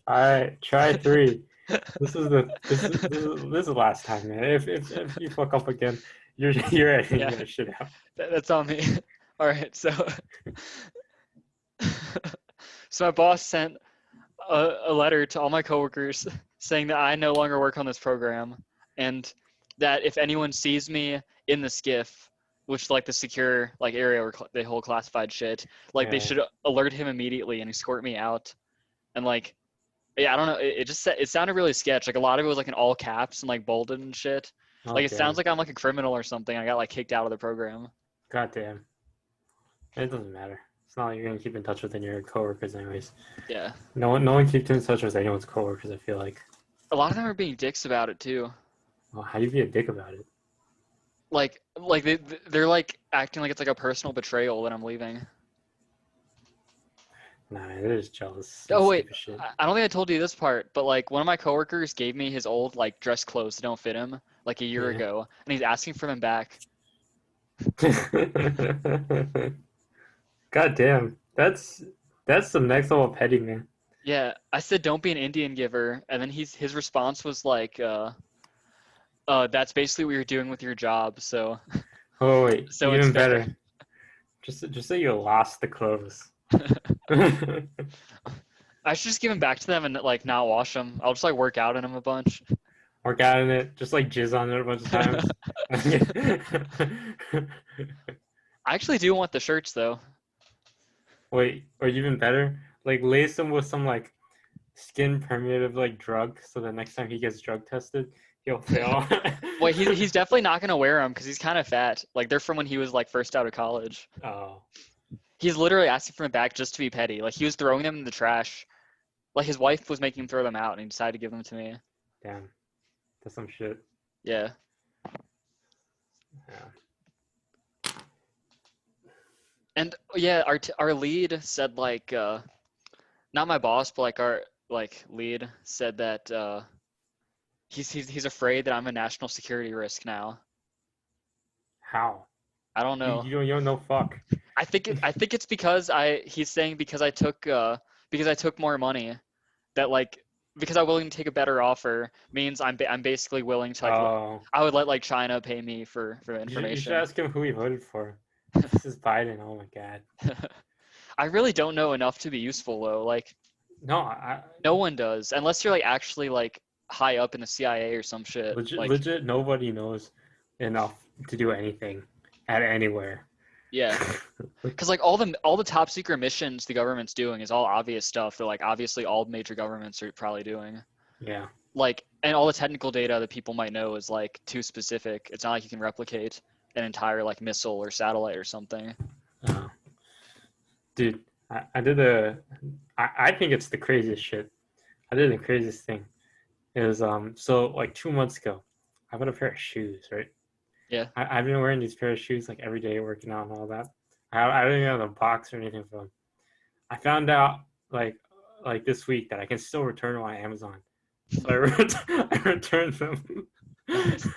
All right, try three. This is the last time, man. If you fuck up again, you're editing Yeah, that shit out. that's on me. All right, so so my boss sent a letter to all my coworkers saying that I no longer work on this program, and that if anyone sees me in the skiff, which like the secure like area where they hold classified shit, like they Yeah. should alert him immediately and escort me out. And like, yeah, I don't know, it just it sounded really sketch. Like a lot of it was like in all caps and like bolded and shit. Oh Like it sounds damn. like I'm like a criminal or something. I got like kicked out of the program. God damn. It doesn't matter. It's not like you're gonna keep in touch with any of your coworkers, anyways. Yeah, No one keeps in touch with anyone's coworkers. I feel like. a lot of them are being dicks about it too. Well, how do you be a dick about it? Like they're like acting like it's like a personal betrayal that I'm leaving. Nah, man, they're just jealous. Some Oh wait, stupid shit. I don't think I told you this part, but like one of my coworkers gave me his old like dress clothes that don't fit him like a year Yeah. ago, and he's asking for them back. God damn. That's some next level petty, man. Yeah, I said don't be an Indian giver, and then his response was like, that's basically what you're doing with your job, so Oh wait, so it's even fair. better. Just say you lost the clothes. Work I should just give them back to them and like not wash them. I'll just like work out in them a bunch. out in it, just like jizz on it a bunch of times. I actually do want the shirts though. Wait, or even better, like lace them with some like skin permeative like drug, so the next time he gets drug tested, he'll fail. Wait, he's definitely not gonna wear them because he's kind of fat. Like they're from when he was like first out of college. Oh, He's literally asking for them back just to be petty. Like he was throwing them in the trash. Like his wife was making him throw them out, and he decided to give them to me. damn, that's some shit. Yeah. Yeah. And yeah, our lead said like not my boss, but like our like lead said that he's afraid that I'm a national security risk now. How? I don't You know. you don't you don't know fuck. I think it's because he's saying because I took more money that like because I'm willing to take a better offer means I'm basically willing to like Oh, I would let like China pay me for you should information. ask him who he voted for. This is Biden. Oh my god. I really don't know enough to be useful though. Like No, I no one does unless you're like actually like high up in the CIA or some shit. Like legit nobody knows enough to do anything at anywhere. yeah, because like all the top secret missions the government's doing is all obvious stuff that like obviously all major governments are probably doing. Yeah. Like and all the technical data that people might know is like too specific. It's not like you can replicate an entire like missile or satellite or something. Uh, dude, I did I think it's the craziest shit. I did the craziest thing. It was so like 2 months ago, I bought a pair of shoes, right? Yeah. I've been wearing these pair of shoes like every day working out and all that. I don't even have a box or anything for them. I found out like this week that I can still return them on Amazon. So I returned them. Nice.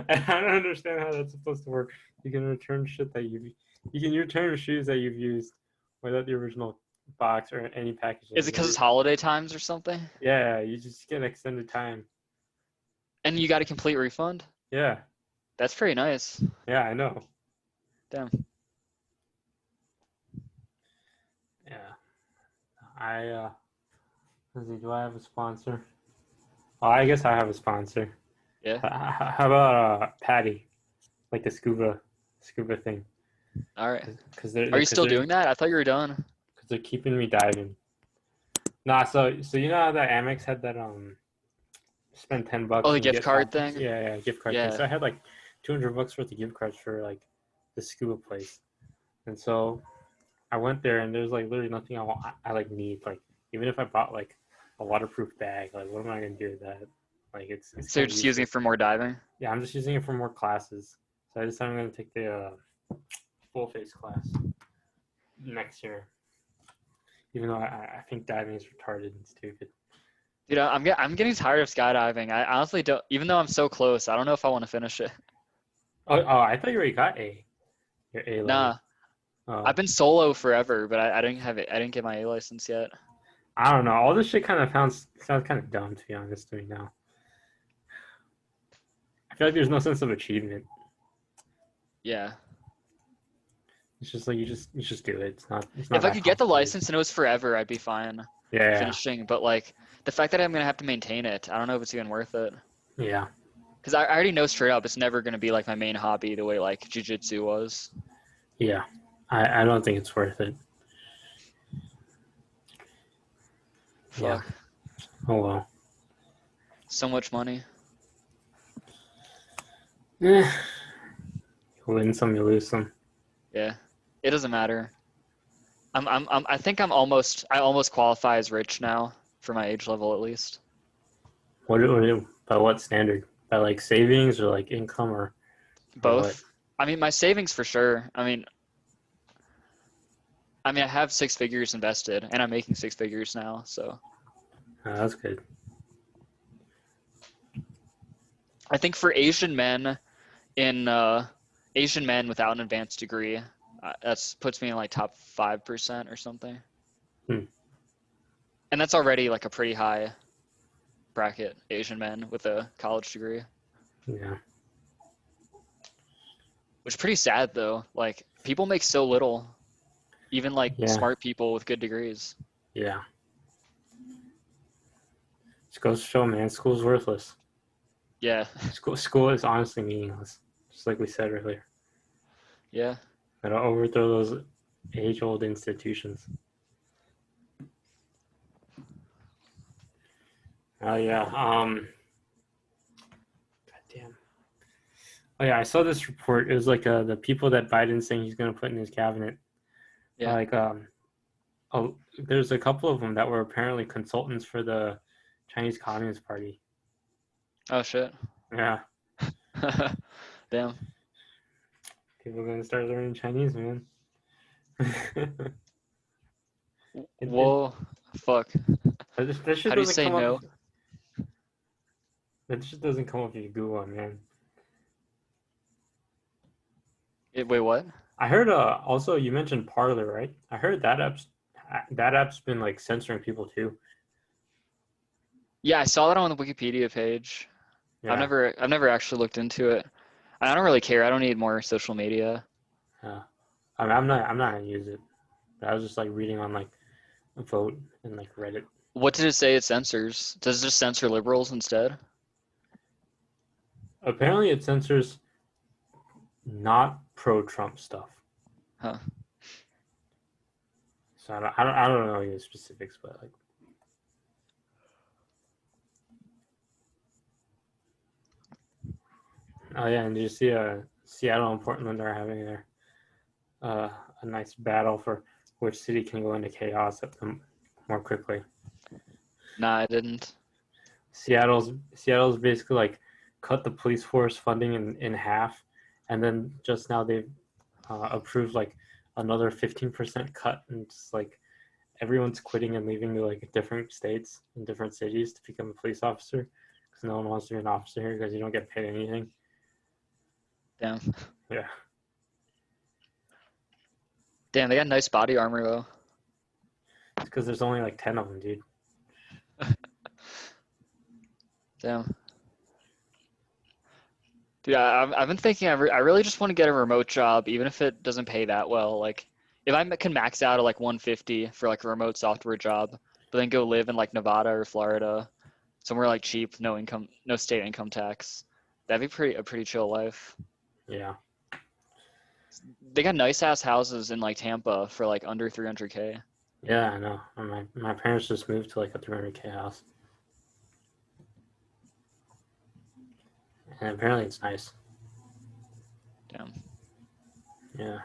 I don't understand how that's supposed to work. You can return shit that you can return shoes that you've used without the original box or any Is packaging. it because it's holiday times or something? Yeah, you just get extended time. And you got a complete refund? Yeah, That's pretty nice. yeah, I know. Damn. Yeah, I let's see, do I have a sponsor? Oh, I guess I have a sponsor. Yeah. How about Patty, like the scuba thing? All right. Because Are you still doing that? I thought you were done. they're keeping me diving. Nah, so you know how that Amex had that spend ten Oh, bucks the and gift get card five. thing? Yeah, gift card thing. Yeah. So I had like $200 worth of gift cards for like the scuba place, and so I went there and there's like literally nothing I like need. Like even if I bought like a waterproof bag, like what am I gonna do with that? Like it's So you're kind of just using it useless. for more diving? Yeah, I'm just using it for more classes. So I decided I'm gonna take the full face class next year. Even though I think diving is retarded and stupid. Dude, I'm getting tired of skydiving. I honestly don't, even though I'm so close, I don't know if I want to finish it. Oh, I thought you already got your A level. Nah, I've Oh, been solo forever, but I didn't have it. I didn't get my A license yet. I don't know. All this shit kind of sounds kind of dumb, to be honest to me now. I feel like there's no sense of achievement. Yeah. It's just like you just do it. It's not If I that could get the complicated. license and it was forever, I'd be fine Yeah, finishing. But like the fact that I'm gonna have to maintain it, I don't know if it's even worth it. yeah, Because I already know straight up it's never gonna be like my main hobby the way like jujitsu was. yeah. I don't think it's worth it. Yeah. Fuck. Oh well. So much money. Eh, you win some, you lose some. Yeah. It doesn't matter. I think I almost qualify as rich now for my age level at least. By what standard? By like savings or like income or what? Both. I mean, my savings for sure. I mean, I have 6 figures invested, and I'm making 6 figures now. So That's good. I think for in Asian men without an advanced degree, that's puts me in like top 5% or something. Hmm. And that's already like a pretty high bracket, Asian men with a college degree. Yeah. Which is pretty sad though. Like people make so little, even like Yeah. smart people with good degrees. Yeah. Just goes to show, man, school's worthless. Yeah. School is honestly meaningless. Just like we said earlier. Yeah. Gotta overthrow those age-old institutions. Oh yeah. God damn. Oh yeah, I saw this report. It was like the people that Biden's saying he's gonna put in his cabinet. Yeah. Like oh, there's a couple of them that were apparently consultants for the Chinese Communist Party. Oh shit. Yeah, Damn. people are gonna start learning Chinese, man. it, Whoa. Fuck. that shit How do you doesn't say come up. no? That shit doesn't come up if you Google it, man. Wait, what? I heard. Also, you mentioned Parler, right? I heard that app's been like censoring people too. Yeah, I saw that on the Wikipedia page. Yeah, I've never actually looked into it. I don't really care. I don't need more social media. yeah. I'm not gonna use it. I was just like reading on like Vote and like Reddit. What did it say it censors? Does it just censor liberals instead? Apparently, it censors not pro-Trump stuff. Huh. So I don't know the specifics, but like, oh yeah, and did you see Seattle and Portland are having a nice battle for which city can go into chaos more quickly. Nah, I didn't. Seattle's basically like cut the police force funding in half, and then just now they've approved like another 15% cut, and just like everyone's quitting and leaving to like different states and different cities to become a police officer because no one wants to be an officer here because you don't get paid anything. Damn. Yeah, Damn, they got nice body armor though. it's because there's only like 10 of them, dude. Damn. Dude, I've been thinking I really just want to get a remote job, even if it doesn't pay that well. Like, if I can max out at like 150 for like a remote software job, but then go live in like Nevada or Florida, somewhere like cheap, no state income tax, that'd be a pretty chill life. Yeah, They got nice ass houses in like Tampa for like under 300K. yeah, I know. My parents just moved to like a 300K house, and apparently it's nice. Damn. Yeah.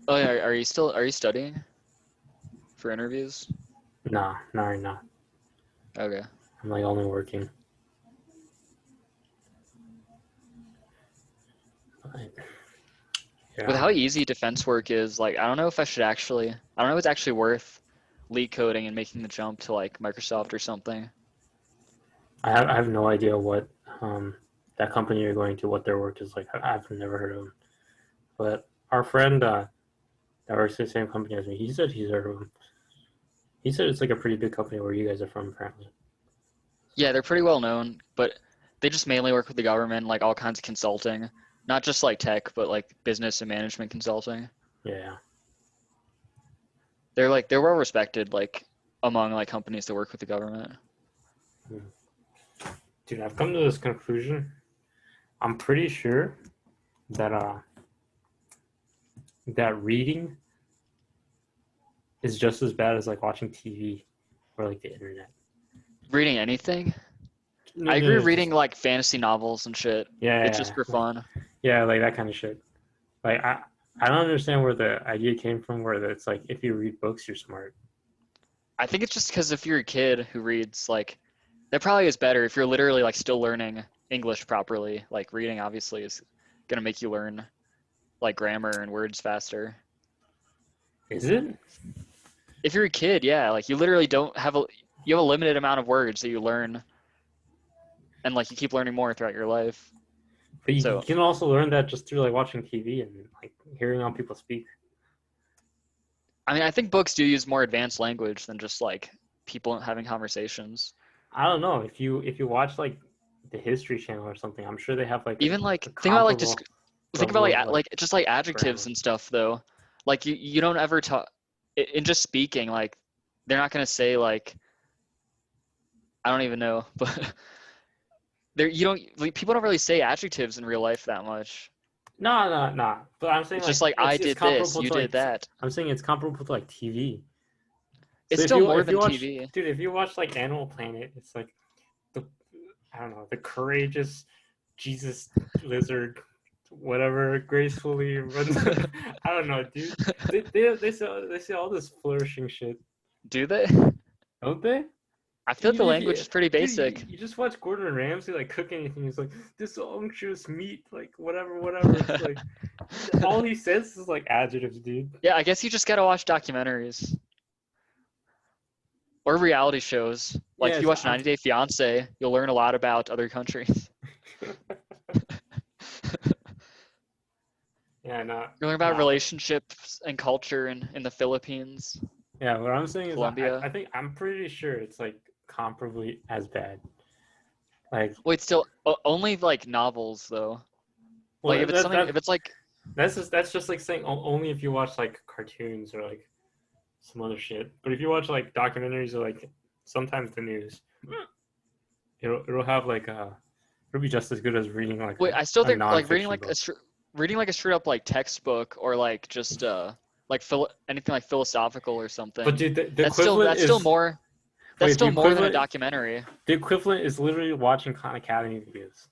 Oh yeah, are you studying for interviews? No, not right now. Okay. I'm like only working. But, With yeah, how easy defense work is, like I don't know if it's actually worth leak coding and making the jump to like Microsoft or something. I have no idea what um that company you're going to, what their work is like. I've never heard of them. But our friend that works at the same company as me, he said he's heard of them. He said it's like a pretty big company where you guys are from, apparently. Yeah, they're pretty well known, but they just mainly work with the government, like all kinds of consulting, not just like tech, but like business and management consulting. Yeah. They're well respected, like among like companies that work with the government. Dude, I've come to this conclusion. I'm pretty sure that that reading is just as bad as like watching TV or like the internet. Reading anything? No, I no, agree no, reading just, like fantasy novels and shit. It's just yeah, for fun. yeah, like that kind of shit. Like I don't understand where the idea came from. Where it's like if you read books, you're smart. I think it's just because if you're a kid who reads, like, that probably is better if you're literally like still learning English properly. Like reading obviously is gonna make you learn like grammar and words faster. Is it? If you're a kid, yeah, like you literally don't have a you have a limited amount of words that you learn, and like you keep learning more throughout your life. But you So can also learn that just through like watching TV and like hearing how people speak. I mean, I think books do use more advanced language than just like people having conversations. I don't know if you watch like the History Channel or something. I'm sure they have like Even a like think about like just comparable think about level of like like just like adjectives grammar. and stuff though. Like you don't ever talk in just speaking, like they're not gonna say like I don't even know, but there you don't like, people don't really say adjectives in real life that much. No, no, no. But I'm saying It's just like like I it's did this, comparable you to did like that. I'm saying it's comparable to like TV. So It's still more if you than watch, TV. dude, if you watch like Animal Planet, it's like the I don't know the courageous Jesus lizard, whatever, gracefully runs. I don't know, dude. They say all this flourishing shit, Do they? don't they? I feel Dude, like the even if language you is pretty dude, basic. you just watch Gordon Ramsay like cook anything, he's like this unctuous meat, like whatever, whatever. It's like all he says is like adjectives, dude. Yeah, I guess you just gotta watch documentaries or reality shows. Like if Yes, you watch 90 Day Fiance, you'll learn a lot about other countries. yeah, no, You learn about no. relationships and culture in the Philippines, Yeah, what I'm saying is Colombia. I think I'm pretty sure it's like comparably as bad. Like, Wait, still only like novels though. Like well, if it's something, if it's like, that's just like saying only if you watch like cartoons or like some other shit. But if you watch like documentaries or like sometimes the news, it'll have like it'll be just as good as reading like wait, I still a think like nonfiction book. reading like a straight up like textbook or like just like anything like philosophical or But something. dude, the That's still equivalent that's still is more that's wait still more than a documentary. the equivalent is literally watching Khan Academy videos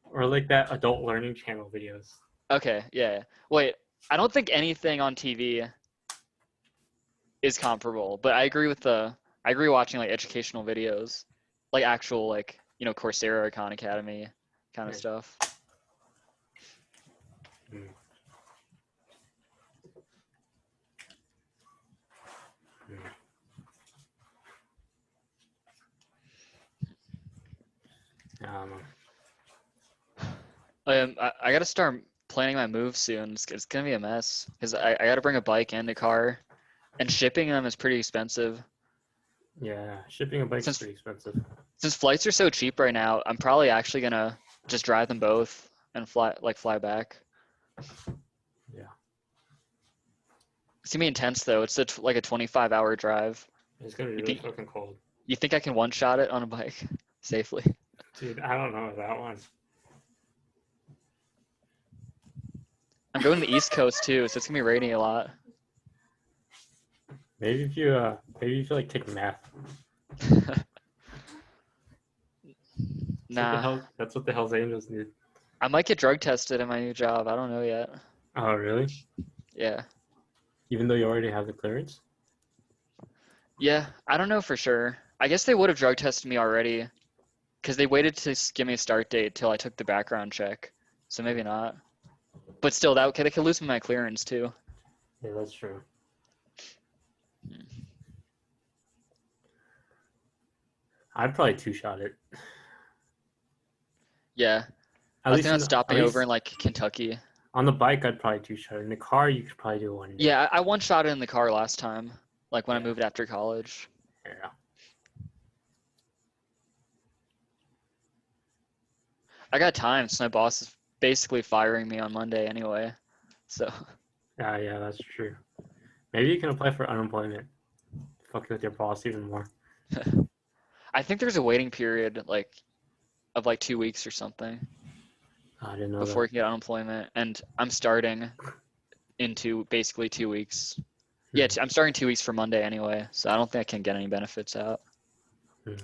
or like that adult learning channel videos. Okay, yeah. Wait, I don't think anything on TV is comparable, but I agree watching like educational videos, like actual like, you know, Coursera or Khan Academy kind of Yeah. stuff. Mm. Mm. I gotta start planning my move soon. It's gonna be a mess because I gotta bring a bike and a car, and shipping them is pretty expensive. Yeah, shipping a bike is Since pretty expensive. since flights are so cheap right now, I'm probably actually gonna just drive them both and fly back. Yeah, It's gonna be intense though. It's like a 25-hour drive. it's gonna be You really think fucking cold. you think I can one shot it on a bike safely? Dude, I don't know that one. I'm going to the East Coast too, so it's gonna be raining a lot. Maybe if you like take math. Nah, That's what the Hell's Angels need. I might get drug tested in my new job. I don't know yet. Oh, really? Yeah, Even though you already have the clearance? yeah. I don't know for sure. I guess they would have drug tested me already, because they waited to give me a start date till I took the background check. So maybe not. But still, they could lose me my clearance too. Yeah, that's true. I'd probably two-shot it. Yeah. At I was least thinking about at stopping over least in like Kentucky. on the bike, I'd probably two-shot. In the car, you could probably do one day. Yeah, I one shot it in the car last time, like when I Yeah, moved after college. yeah. I got time, so my boss is basically firing me on Monday anyway. So Yeah, that's true. Maybe you can apply for unemployment. Fuck with your boss even more. I think there's a waiting period of like 2 weeks or something I didn't know before that. you can get unemployment, and I'm starting into basically 2 weeks. Yeah, Hmm. I'm starting 2 weeks from Monday anyway, so I don't think I can get any benefits out. Hmm.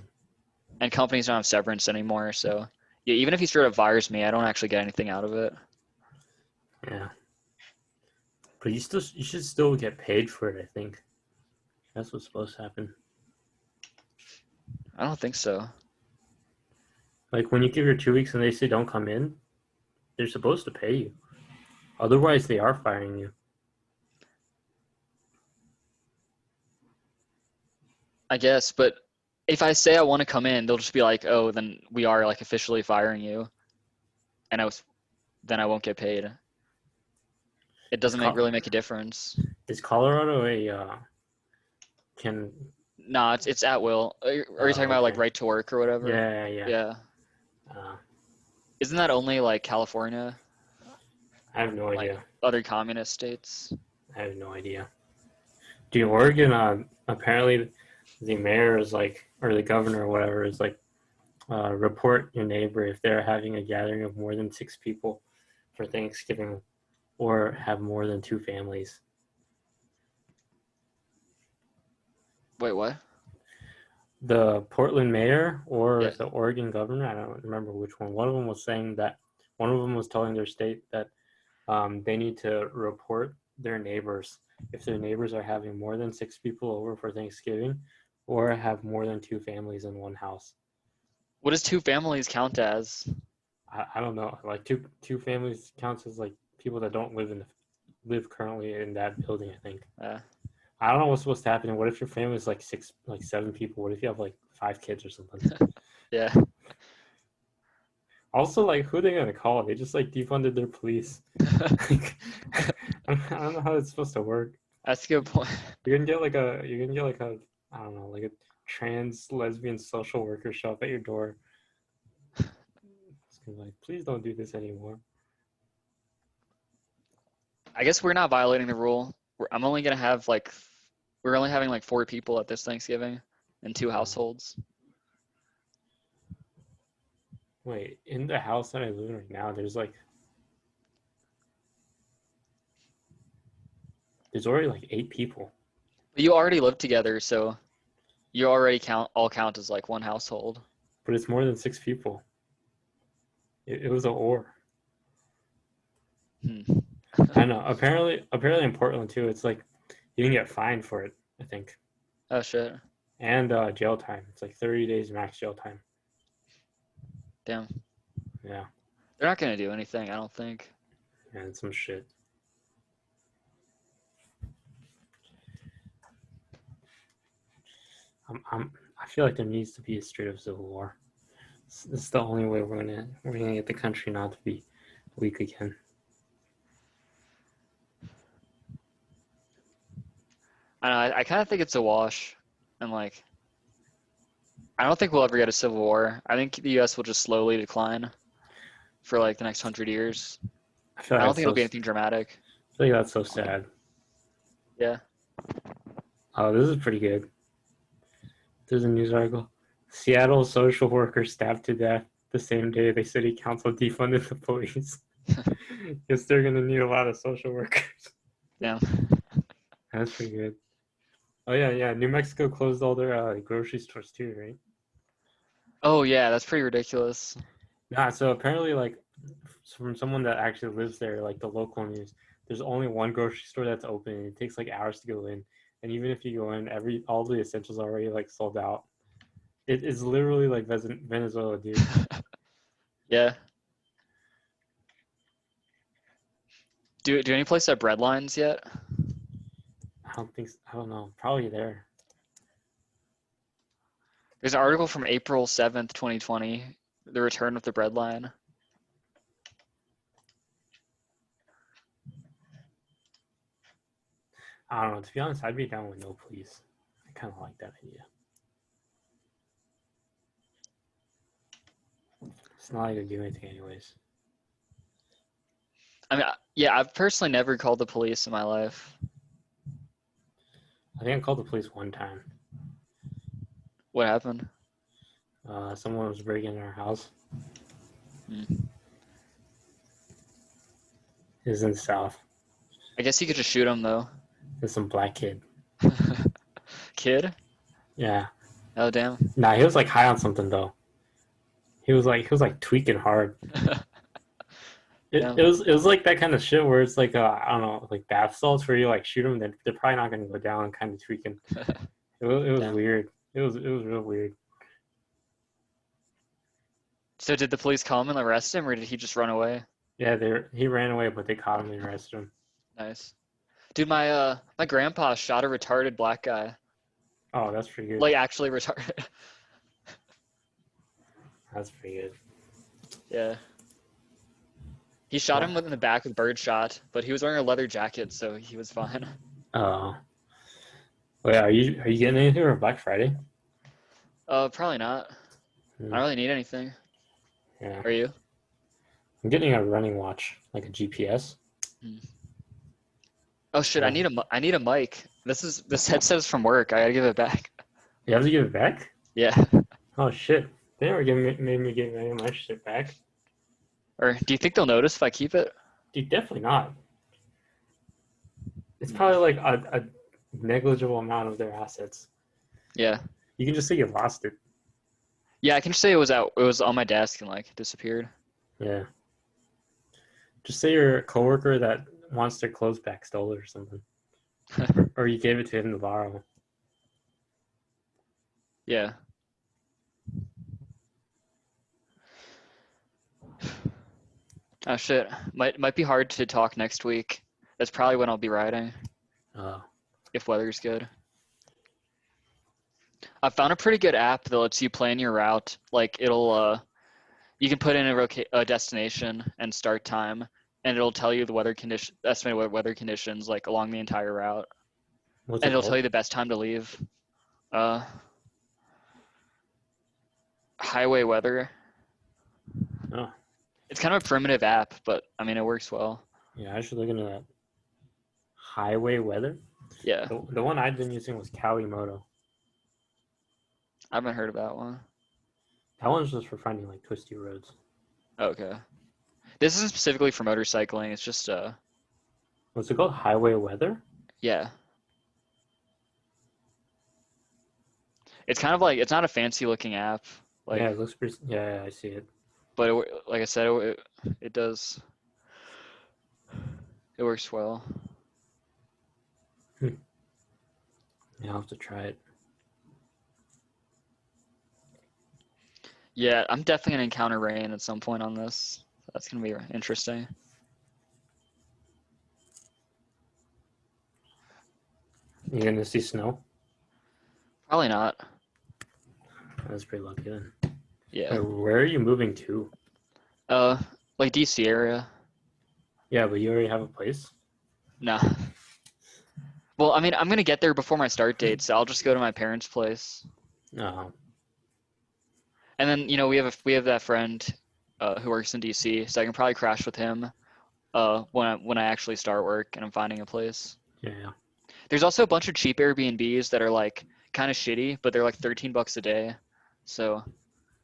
And companies don't have severance anymore, so yeah, even if he straight up fires me, I don't actually get anything out of it. Yeah, but you should still get paid for it. I think that's what's supposed to happen. I don't think so. Like when you give your 2 weeks and they say don't come in, they're supposed to pay you. Otherwise, they are firing you. I guess, but if I say I want to come in, they'll just be like, "Oh, then we are like officially firing you," and then I won't get paid. It Is, doesn't really make a difference. is Colorado a can? Nah, it's at will. Are you talking about like Okay. right to work or whatever? Yeah. Yeah. Uh, Isn't that only like California, I have no like idea. other communist states? I have no idea. Dude, Oregon, apparently the mayor is like, or the governor or whatever is like, report your neighbor if they're having a gathering of more than 6 people for Thanksgiving or have more than two families. Wait, what? The Portland mayor or Yeah. the Oregon governor, I don't remember which one. One of them was saying that, one of them was telling their state that they need to report their neighbors if their neighbors are having more than 6 people over for Thanksgiving or have more than two families in one house. What does two families count as? I don't know. Like two families counts as like people that don't live currently in that building. I think. Uh, I don't know what's supposed to happen. What if your family's like six, like 7 people? What if you have like 5 kids or something? yeah. Also, like, who are they gonna call? They just like defunded their police. Like, I don't know how it's supposed to work. That's a good point. You can get like a, I don't know, like a trans lesbian social worker show up at your door. It's gonna be like, please don't do this anymore. I guess we're not violating the rule. I'm only gonna have like we're only having like 4 people at this Thanksgiving in two households. Wait, in the house that I live in right now, there's already like 8 people. But you already live together, so you already count as like one household. But it's more than 6 people. It was an or. Hmm. I know. Apparently in Portland too, it's like you can get fined for it, I think. Oh shit. And jail time. It's like 30 days max jail time. Damn. Yeah. They're not gonna do anything, I don't think. And some shit. I feel like there needs to be a straight up civil war. This is the only way we're gonna get the country not to be weak again. I know, I kind of think it's a wash, and like I don't think we'll ever get a civil war. I think the U.S. will just slowly decline for like the next 100 years. I feel I like don't that's think so. it'll be anything dramatic. I feel like that's so sad. Yeah. Oh, this is pretty good. There's a news article. Seattle social worker stabbed to death the same day the city council defunded the police. Guess they're gonna need a lot of social workers. Yeah. That's pretty good. Oh yeah. New Mexico closed all their grocery stores too, right? Oh yeah, that's pretty ridiculous. Yeah. So apparently, like, from someone that actually lives there, like the local news, there's only one grocery store that's open. And it takes like hours to go in, and even if you go in, all the essentials are already like sold out. It is literally like Venezuela, dude. Yeah. Do any place have bread lines yet? I don't think. I don't know. Probably there. There's an article from April 7th, 2020, the return of the bread line. I don't know. To be honest, I'd be down with no police. I kind of like that idea. It's not like they do anything anyways. I mean, yeah, I've personally never called the police in my life. I think I called the police one time. What happened? Someone was breaking in our house. Hmm. It was in the South. I guess you could just shoot him though. There's some black kid. Kid? Yeah. Oh damn. Nah, he was like high on something though. He was like tweaking hard. It was like that kind of shit where it's like I don't know, like bath salts where you like shoot them, then they're probably not gonna go down, kind of tweaking. It was weird. It was real weird. So did the police come and arrest him, or did he just run away? Yeah, he ran away, but they caught him and arrested him. Nice. Dude, my grandpa shot a retarded black guy. Oh, that's pretty good. Like actually retarded. That's pretty good. Yeah. He shot him in the back with birdshot, but he was wearing a leather jacket, so he was fine. Oh. Wait, are you getting anything for Black Friday? Probably not. I don't really need anything. Yeah. Are you? I'm getting a running watch, like a GPS. Oh shit! I need a mic. This headset is from work. I gotta give it back. You have to give it back? Yeah. Oh shit! They never made me give any of my shit back. Or do you think they'll notice if I keep it? Dude, definitely not. It's probably like a negligible amount of their assets. Yeah. You can just say you lost it. Yeah, I can just say it was on my desk and like disappeared. Yeah. Just say you're a coworker that wants their clothes back stole it or something. Or you gave it to him to borrow. Yeah. Oh shit. Might be hard to talk next week. That's probably when I'll be riding. Oh. If weather's good. I found a pretty good app that lets you plan your route. Like it'll you can put in a destination and start time, and it'll tell you the estimated weather conditions like along the entire route. What's And it it'll called? tell you the best time to leave. Highway weather. Oh. It's kind of a primitive app, but I mean it works well. Yeah, I should look into that. Highway weather? Yeah. The one I'd been using was Kalimoto. I haven't heard of that one. That one's just for finding like twisty roads. Okay. This isn't specifically for motorcycling. It's just What's it called? Highway weather? yeah. It's kind of like it's not a fancy looking app. Like Yeah, it looks pretty. Yeah, I see it. but like I said, it does. It works well. Yeah, I'll have to try it. Yeah, I'm definitely gonna encounter rain at some point on this. That's gonna be interesting. You gonna see snow? Probably not. That's pretty lucky then. Yeah. Where are you moving to? Like DC area. Yeah, but you already have a place? Nah. Well, I mean, I'm gonna get there before my start date, so I'll just go to my parents' place. No. And then we have that friend who works in DC, so I can probably crash with him when I actually start work and I'm finding a place. Yeah. There's also a bunch of cheap Airbnbs that are like kind of shitty, but they're like $13 a day. So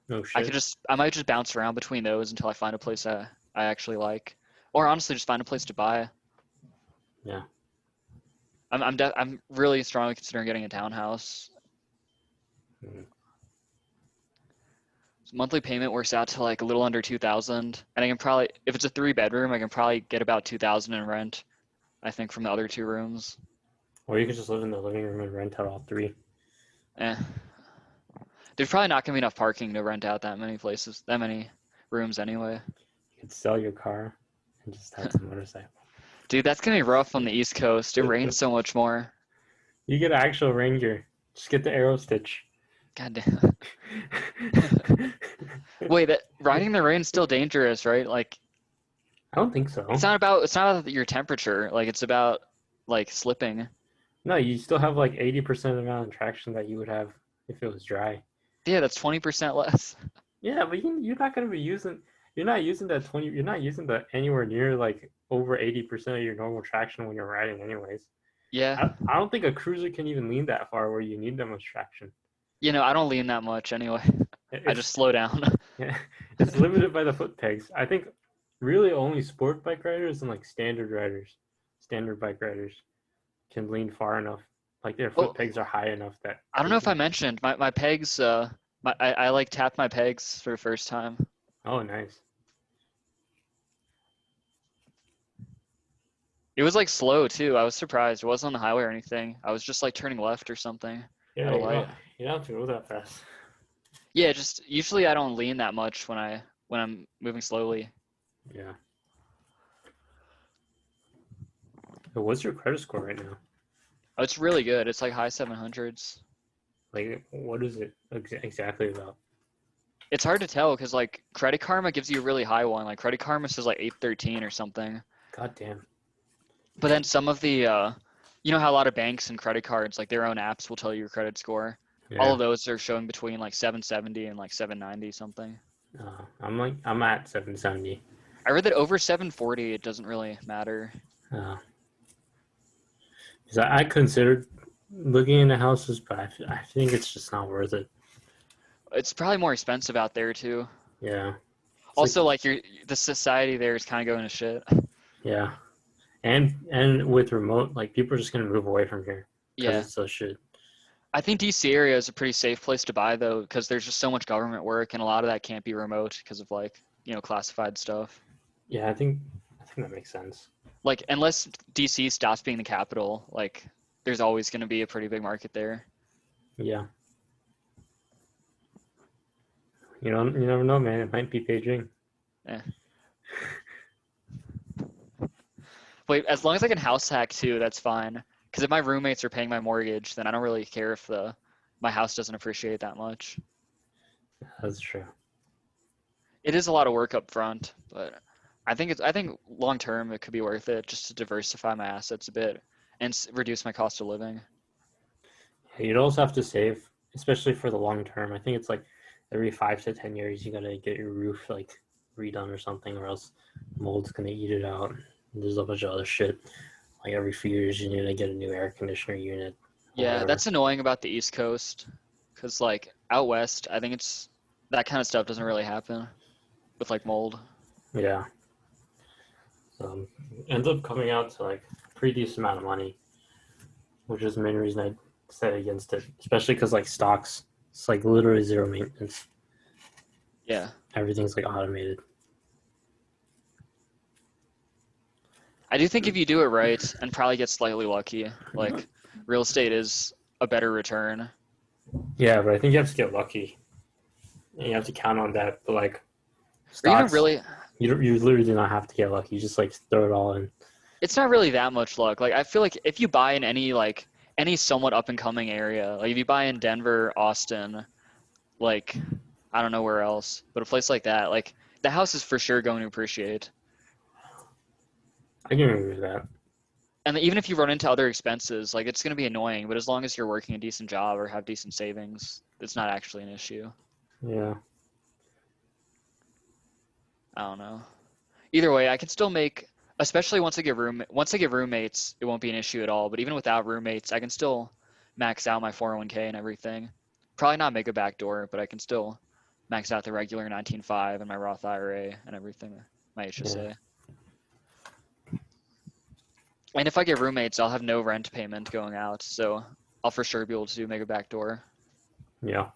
No shit. I might just bounce around between those until I find a place I actually like, or honestly just find a place to buy. Yeah. I'm really strongly considering getting a townhouse. Monthly payment works out to like a little under 2,000, and I can probably, if it's a 3-bedroom, I can probably get about 2,000 in rent, I think, from the other 2 rooms. Or you could just live in the living room and rent out all 3. There's probably not gonna be enough parking to rent out that many rooms anyway. You could sell your car and just have some motorcycle. Dude, that's gonna be rough on the East Coast. It rains so much more. You get actual rain gear. Just get the arrow stitch. God damn. Wait, riding in the rain's still dangerous, right? Like, I don't think so. it's not about your temperature. Like, it's about like slipping. No, you still have like 80% amount of traction that you would have if it was dry. Yeah, that's 20% less. Yeah, but you're not gonna be using. You're not using that 20. You're not using that anywhere near like over 80% of your normal traction when you're riding, anyways. Yeah. I don't think a cruiser can even lean that far where you need that much traction. I don't lean that much anyway. I It's just slow down. yeah, it's limited by the foot pegs. I think really only sport bike riders and like standard bike riders can lean far enough. Like their foot Well, pegs are high enough that I don't they know if I can. mentioned my pegs. I like tapped my pegs for the first time. Oh, nice. It was like slow too. I was surprised. It wasn't on the highway or anything. I was just like turning left or something at Yeah, a light. you don't have to go that fast. Yeah, just usually I don't lean that much when I'm moving slowly. Yeah. So what's your credit score right now? Oh, it's really good. It's like high 700s. Like, what is it exactly about? It's hard to tell because like Credit Karma gives you a really high one. Like Credit Karma says like 813 or something. God damn. But then some of the you know how a lot of banks and credit cards like their own apps will tell you your credit score. All Yeah. of those are showing between like 770 and like 790 something. I'm at 770. I read that over 740 it doesn't really matter. Uh, 'Cause I considered looking into houses, but I think it's just not worth it. It's probably more expensive out there too. Yeah. It's like, Also, like the society there is kind of going to shit. yeah. And with remote, like people are just gonna move away from here because Yeah, it's so shit. I think DC area is a pretty safe place to buy though, because there's just so much government work, and a lot of that can't be remote because of like classified stuff. Yeah, I think that makes sense. Like unless DC stops being the capital, like there's always going to be a pretty big market there. Yeah. You never know, man. It might be Beijing. Yeah. Wait, as long as I can house hack too, that's fine. Because if my roommates are paying my mortgage, then I don't really care if my house doesn't appreciate that much. That's true. It is a lot of work up front, but I think long term it could be worth it just to diversify my assets a bit and reduce my cost of living. Yeah, you'd also have to save, especially for the long term. I think it's like every 5 to 10 years you gotta get your roof like redone or something, or else mold's gonna eat it out. There's a bunch of other shit. Like every few years you need to get a new air conditioner unit or Yeah, whatever. that's annoying about the East Coast, because like out west, I think it's that kind of stuff doesn't really happen with like mold. Yeah. Ends up coming out to like a pretty decent amount of money, which is the main reason I say against it. Especially because like stocks, it's like literally zero maintenance. Yeah, Everything's like automated. I do think if you do it right and probably get slightly lucky, like real estate is a better return. Yeah, but I think you have to get lucky. And you have to count on that. But like Or even stocks, really, you literally do not have to get lucky. You just like throw it all in. it's not really that much luck. Like I feel like if you buy in any somewhat up and coming area, like if you buy in Denver, Austin, like I don't know where else, but a place like that, like the house is for sure going to appreciate. I can agree with that. And even if you run into other expenses, like it's going to be annoying, but as long as you're working a decent job or have decent savings, it's not actually an issue. Yeah. I don't know. Either way, I can still make, especially once I get roommates, it won't be an issue at all. But even without roommates, I can still max out my 401k and everything. Probably not make a backdoor, but I can still max out the regular 19.5 and my Roth IRA and everything, my HSA. Yeah. And if I get roommates, I'll have no rent payment going out, so I'll for sure be able to make a backdoor. Yeah.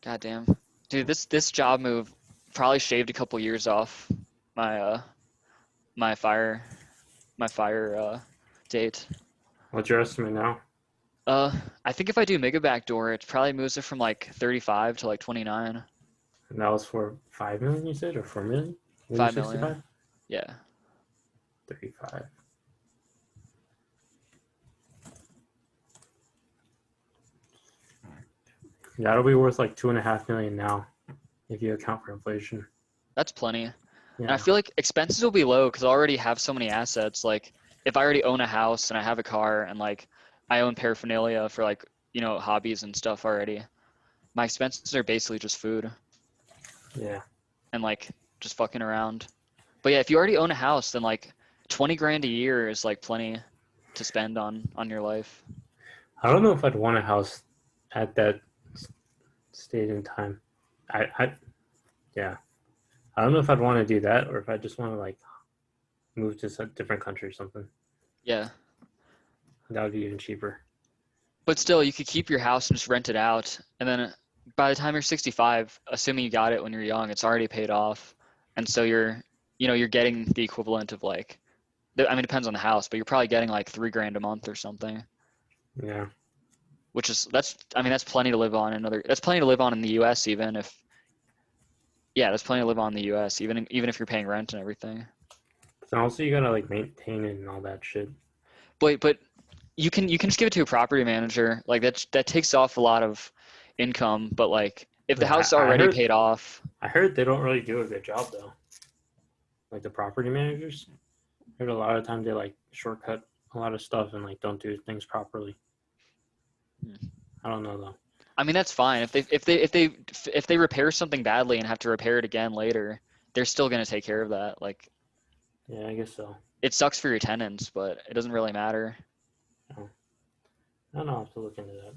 God damn. Dude, this job move probably shaved a couple years off my my fire date. What's your estimate now? I think if I do mega backdoor, it probably moves it from like 35 to like 29. And that was for 5 million, you said, or 4 million? 5 million. 65? Yeah. 35. That'll be worth like 2.5 million now, if you account for inflation. That's plenty. And Yeah. I feel like expenses will be low because I already have so many assets. Like if I already own a house and I have a car and like I own paraphernalia for like, hobbies and stuff already, my expenses are basically just food Yeah. and like just fucking around. But yeah, if you already own a house, then like 20 grand a year is like plenty to spend on your life. I don't know if I'd want a house at that stage in time. I yeah. I don't know if I'd want to do that or if I just want to like move to a different country or something. Yeah. That would be even cheaper. But still, you could keep your house and just rent it out. And then by the time you're 65, assuming you got it when you're young, it's already paid off. And so you're getting the equivalent of like, I mean, it depends on the house, but you're probably getting like 3 grand a month or something, Yeah. which is, I mean, that's plenty to live on that's plenty to live on in the US yeah, that's plenty to live on in the US, even if you're paying rent and everything. And also you gotta like maintain it and all that shit. But you can just give it to a property manager. Like that takes off a lot of income, but like if the Yeah, house is I already heard paid off. I heard they don't really do a good job though. Like the property managers. I heard a lot of times they like shortcut a lot of stuff and like don't do things properly. I don't know though. I mean, that's fine. If they repair something badly and have to repair it again later, they're still gonna take care of that. Like Yeah, I guess so. it sucks for your tenants, but it doesn't really matter. I don't know. I'll have to look into that.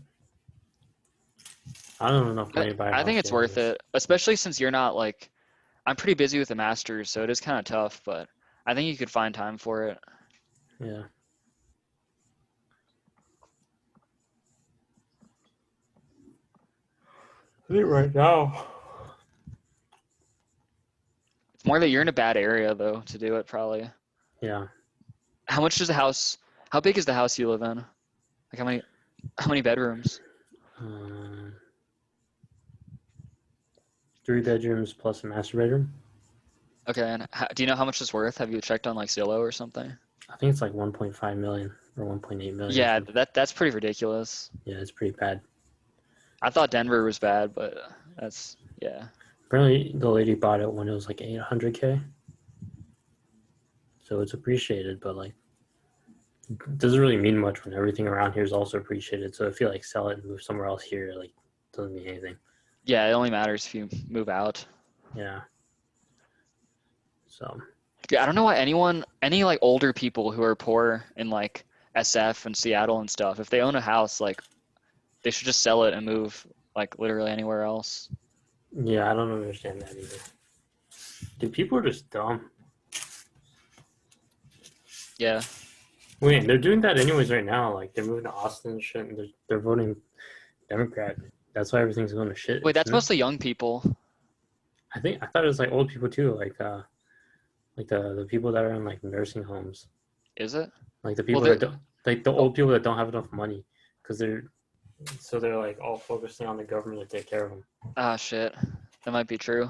I don't have enough money to buy a I house think it's yet, worth it, especially since you're not like I'm pretty busy with the masters, so it is kind of tough, but I think you could find time for it. Yeah. I think right now. It's more that you're in a bad area though to do it probably. Yeah. How much does the house? How big is the house you live in? Like how many bedrooms? Um, 3 bedrooms plus a master bedroom. Okay, and do you know how much it's worth? Have you checked on like Zillow or something? I think it's like 1.5 million or 1.8 million. Yeah, that's pretty ridiculous. Yeah, it's pretty bad. I thought Denver was bad, but yeah. Apparently, the lady bought it when it was like 800K. So it's appreciated, but like, it doesn't really mean much when everything around here is also appreciated. So if you like sell it and move somewhere else here, like, it doesn't mean anything. Yeah, it only matters if you move out. Yeah. So. Yeah, I don't know why any like older people who are poor in like SF and Seattle and stuff, if they own a house, like they should just sell it and move like literally anywhere else. Yeah, I don't understand that either. Dude, people are just dumb. Yeah. Wait, they're doing that anyways right now. Like they're moving to Austin and shit, and they're voting Democrat. That's why everything's going to shit. Wait, that's mostly young people. I thought it was like old people too, like the people that are in like nursing homes, Is it? like the people Well, that don't, like the old people that don't have enough money, because they're like all focusing on the government to take care of them. ah, shit. That might be true.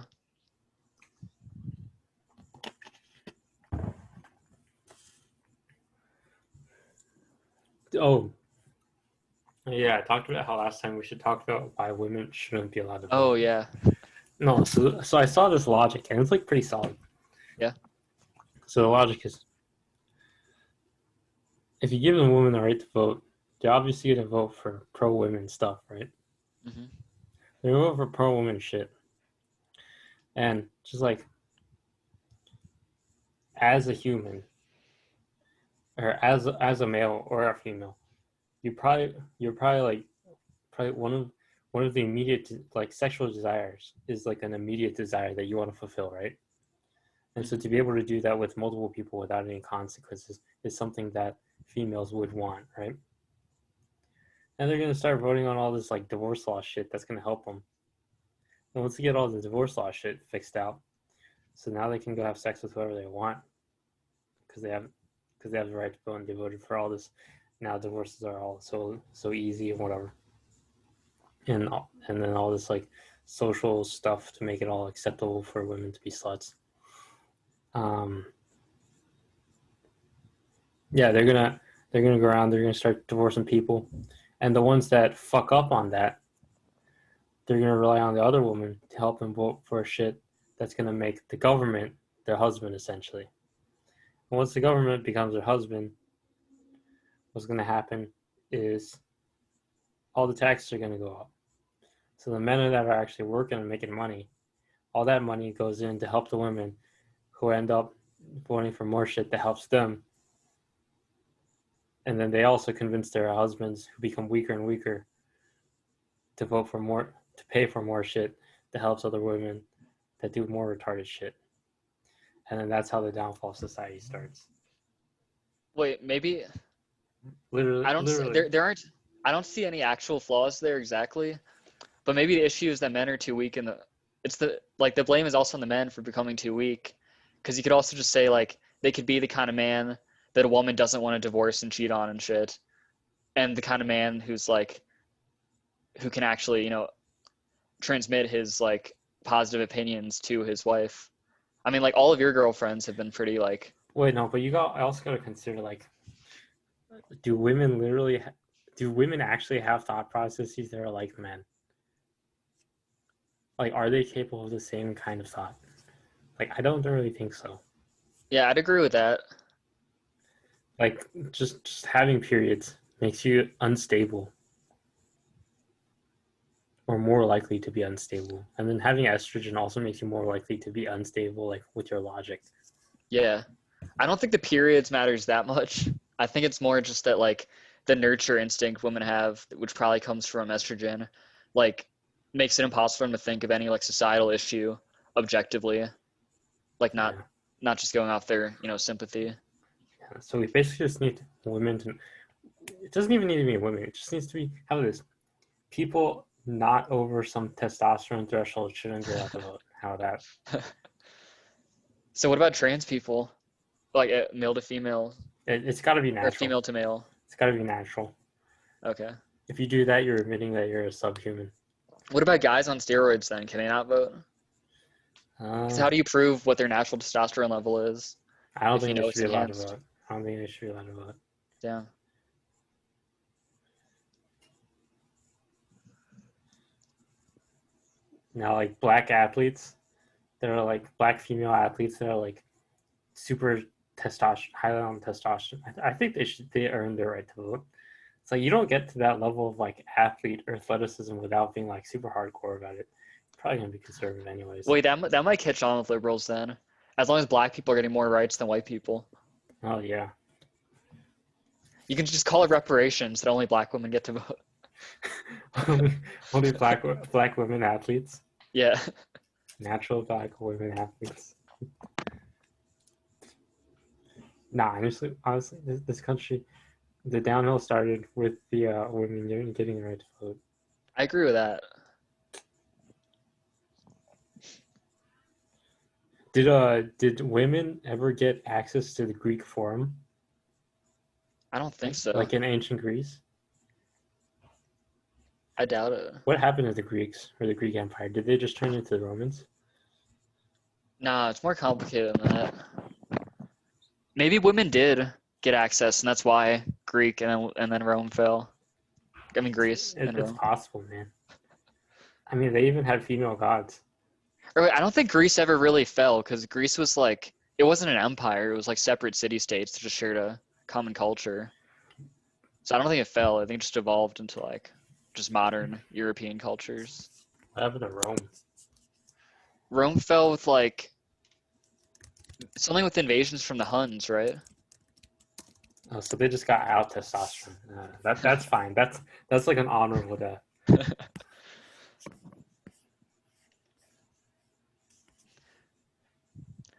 Oh, yeah, I talked about how last time we should talk about why women shouldn't be allowed to vote. Oh, yeah. No, so I saw this logic, and it's like pretty solid. Yeah. So the logic is, if you give a woman the right to vote, they're obviously gonna vote for pro-women stuff, right? Mm-hmm. They're gonna vote for pro-women shit, and just like as a human, or as a male or a female, you're probably like one of the immediate like sexual desires is like an immediate desire that you want to fulfill, right? And so to be able to do that with multiple people without any consequences is something that females would want, right? And they're gonna start voting on all this like divorce law shit that's gonna help them. And once they get all the divorce law shit fixed out, so now they can go have sex with whoever they want because they have the right to vote and they voted for all this. Now divorces are all so easy and whatever, and then all this like social stuff to make it all acceptable for women to be sluts. Yeah, they're gonna go around. They're gonna start divorcing people, and the ones that fuck up on that, they're gonna rely on the other woman to help them vote for shit that's gonna make the government their husband essentially. And once the government becomes their husband, what's going to happen is all the taxes are going to go up. So the men that are actually working and making money, all that money goes in to help the women who end up voting for more shit that helps them. And then they also convince their husbands, who become weaker and weaker, to vote for more, to pay for more shit that helps other women that do more retarded shit. And then that's how the downfall of society starts. Wait, maybe Literally, I don't see, literally. there aren't I don't see any actual flaws there exactly, but maybe the issue is that men are too weak and the blame is also on the men for becoming too weak, because you could also just say like they could be the kind of man that a woman doesn't want to divorce and cheat on and shit, and the kind of man who's like who can actually transmit his like positive opinions to his wife. I mean, like all of your girlfriends have been pretty like. Wait, no, but I also got to consider like, do women literally, do women actually have thought processes that are like men? Like, are they capable of the same kind of thought? Like, I don't really think so. Yeah, I'd agree with that. Like, just having periods makes you unstable or more likely to be unstable, and then having estrogen also makes you more likely to be unstable, like with your logic. Yeah, I don't think the periods matters that much. I think it's more just that like the nurture instinct women have, which probably comes from estrogen, like makes it impossible for them to think of any like societal issue objectively, like not Yeah. not just going off their sympathy. Yeah. So we basically just need women to. It doesn't even need to be women. It just needs to be how this people not over some testosterone threshold shouldn't be allowed to vote. How that? So what about trans people, like male to female It's got to be or natural. female to male? It's got to be natural. Okay. If you do that, you're admitting that you're a subhuman. What about guys on steroids then? Can they not vote? Because Uh, how do you prove what their natural testosterone level is I don't if you think they know should it's be allowed to enhanced? vote. I don't think they should be allowed to vote. Yeah. Now, like black athletes, that are like black female athletes that are like super testosterone, highly on testosterone. I think they earn their right to vote. It's like you don't get to that level of like athlete or athleticism without being like super hardcore about it. You're probably gonna be conservative anyways. Wait, that might catch on with liberals then, as long as black people are getting more rights than white people. Oh yeah. You can just call it reparations that only black women get to vote. only only black women athletes. Yeah. Natural black women athletes. Nah, honestly, this country, the downhill started with the women getting the right to vote. I agree with that. Did women ever get access to the Greek Forum, I don't think so. like in ancient Greece? I doubt it. What happened to the Greeks or the Greek Empire? Did they just turn into the Romans? Nah, it's more complicated than that. Maybe women did get access, and that's why Greek and then Rome fell. I mean Greece and It's Rome. possible, man. I mean, they even had female gods. Or wait, I don't think Greece ever really fell because Greece was like it wasn't an empire. It was like separate city-states that just shared a common culture. So I don't think it fell. I think it just evolved into like just modern European cultures. What happened to Rome? Rome fell with like something with invasions from the Huns, right? Oh, so they just got out testosterone. That's fine. That's like an honorable death.